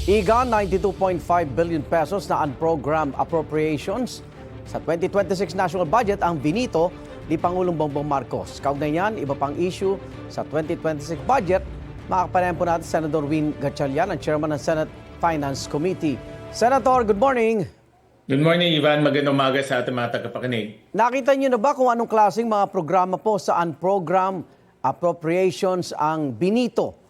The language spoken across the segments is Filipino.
Iga, 92.5 billion pesos na unprogrammed appropriations sa 2026 national budget ang binito ni Pangulong Bongbong Marcos. Kaugnay niyan, iba pang issue sa 2026 budget, makakapanayan po natin Senator Win Gatchalian, ang chairman ng Senate Finance Committee. Senator, good morning. Good morning, Ivan. Magandang umaga sa ating mga tagapakinig. Nakita niyo na ba kung anong klaseng mga programa po sa unprogrammed appropriations ang binito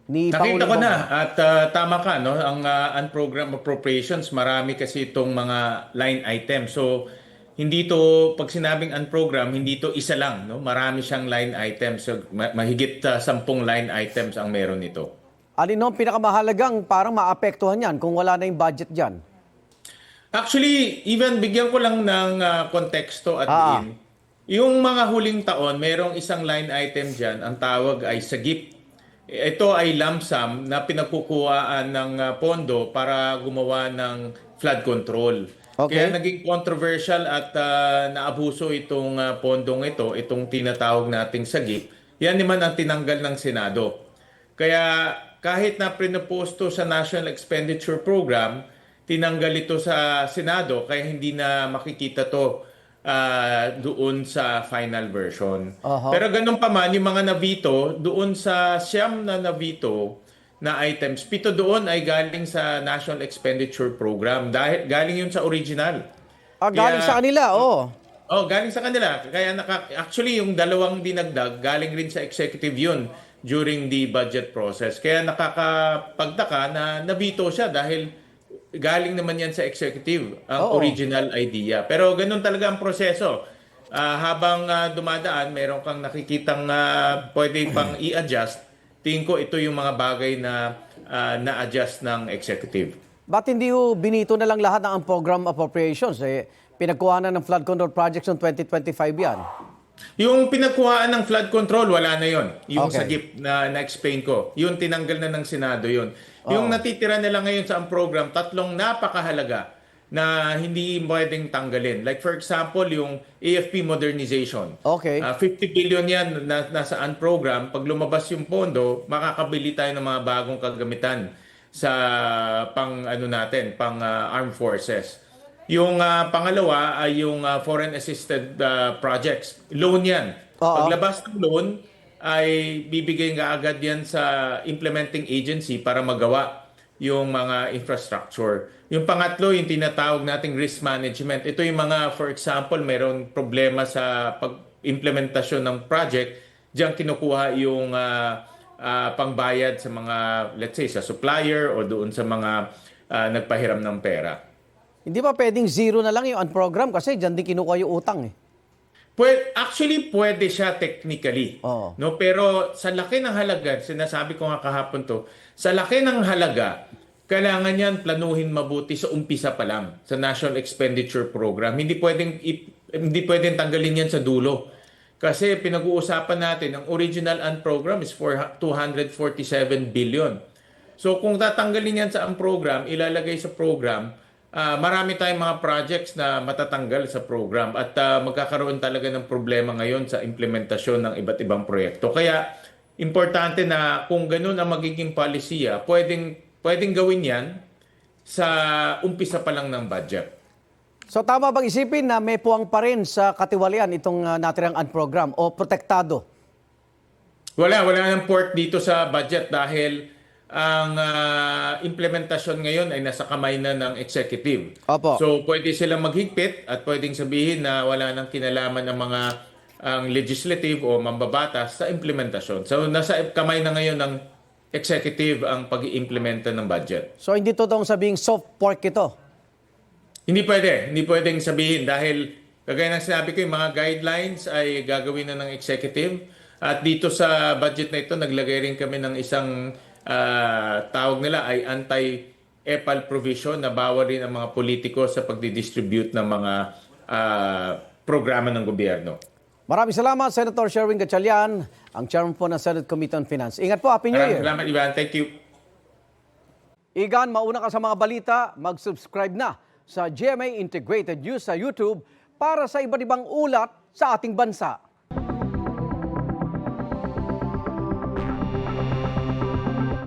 ni Nakita Pangulong ko na Bongbong? at tama ka, no? Ang unprogrammed appropriations, marami kasi itong mga line items. So, hindi to, pag sinabing unprogrammed, hindi to isa lang, no? Marami siyang line items. So, mahigit 10 line items ang meron nito. Alin ang pinakamahalagang parang maapektuhan yan kung wala na yung budget dyan? Actually, even bigyan ko lang ng konteksto at diin. Yung mga huling taon, merong isang line item dyan, ang tawag ay sagip. Ito ay lump sum na pinagkukuhaan ng pondo para gumawa ng flood control. Okay. Kaya naging controversial at naabuso itong pondong ito, itong tinatawag nating sagip. Yan naman ang tinanggal ng Senado. Kaya kahit na pinoposto sa National Expenditure Program, tinanggal ito sa Senado kaya hindi na makikita to doon sa final version. Pero ganun pa man, yung mga nabito, doon sa siyam na nabito na items, 7 doon ay galing sa National Expenditure Program. Dahil galing yun sa original. Galing sa kanila, oo. Oh, galing sa kanila. Kaya actually yung dalawang dinagdag, galing rin sa executive yun during the budget process. Kaya nakakapagtaka na nabito siya dahil galing naman yan sa executive, ang original idea. Pero ganun talaga ang proseso. Habang dumadaan, meron kang nakikitang pwede pang i-adjust. Tingin ko ito yung mga bagay na na-adjust ng executive. Ba't hindi ho binito na lang lahat ng program appropriations? Pinagkuhanan ng flood control projects noong 2025 yan. Yung pinagkuhaan ng flood control, wala na yon. Yung Okay. sagip na na-explain ko. Yun, tinanggal na ng Senado yun. Yung natitira nila ngayon sa ang program, 3 napakahalaga na hindi pwedeng tanggalin. Like for example, yung AFP modernization. Okay. 50 billion yan na nasa program. Pag lumabas yung pondo, makakabili tayo ng mga bagong kagamitan sa pang armed forces. Yung pangalawa ay yung foreign assisted projects. Loan yan. Paglabas ng loan, ay bibigay nga agad yan sa implementing agency para magawa yung mga infrastructure. Yung pangatlo, yung tinatawag nating risk management. Ito yung mga, for example, mayroong problema sa pag-implementasyon ng project. Diyan kinukuha yung pangbayad sa mga, let's say, sa supplier o doon sa mga nagpahiram ng pera. Hindi ba pwedeng zero na lang yung unprogram kasi dyan din kinukuha yung utang eh. Actually, pwede siya technically. No? Pero sa laki ng halaga, sinasabi ko nga kahapon to, sa laki ng halaga, kailangan yan planuhin mabuti sa umpisa pa lang sa National Expenditure Program. Hindi pwedeng tanggalin yan sa dulo. Kasi pinag-uusapan natin, ang original program is for 247 billion. So kung tatanggalin yan sa program, ilalagay sa program, marami tayong mga projects na matatanggal sa program at magkakaroon talaga ng problema ngayon sa implementasyon ng iba't ibang proyekto. Kaya importante na kung ganun ang magiging polisiya, pwedeng gawin yan sa umpisa pa lang ng budget. So tama bang isipin na may puwang pa rin sa katiwalian itong natirang unprogram o protektado? Wala nang port dito sa budget dahil ang implementasyon ngayon ay nasa kamay na ng executive. Opo. So pwede silang maghigpit at pwedeng sabihin na wala nang kinalaman ng mga ang legislative o mambabatas sa implementasyon. So nasa kamay na ngayon ng executive ang pag-iimplementa ng budget. So hindi totoong sabing soft pork ito? Hindi pwedeng sabihin dahil kagaya ng sinabi ko, yung mga guidelines ay gagawin na ng executive. At dito sa budget na ito, naglagay rin kami ng isang tawag nila ay anti-EPAL provision na bawal rin ang mga politiko sa pagdidistribute ng mga programa ng gobyerno. Maraming salamat, Senator Sherwin Gatchalian, ang chairman po ng Senate Committee on Finance. Ingat po, Happy New Year. Salamat, Ivan. Thank you. Igan, mauna ka sa mga balita, mag-subscribe na sa GMA Integrated News sa YouTube para sa iba't ibang ulat sa ating bansa.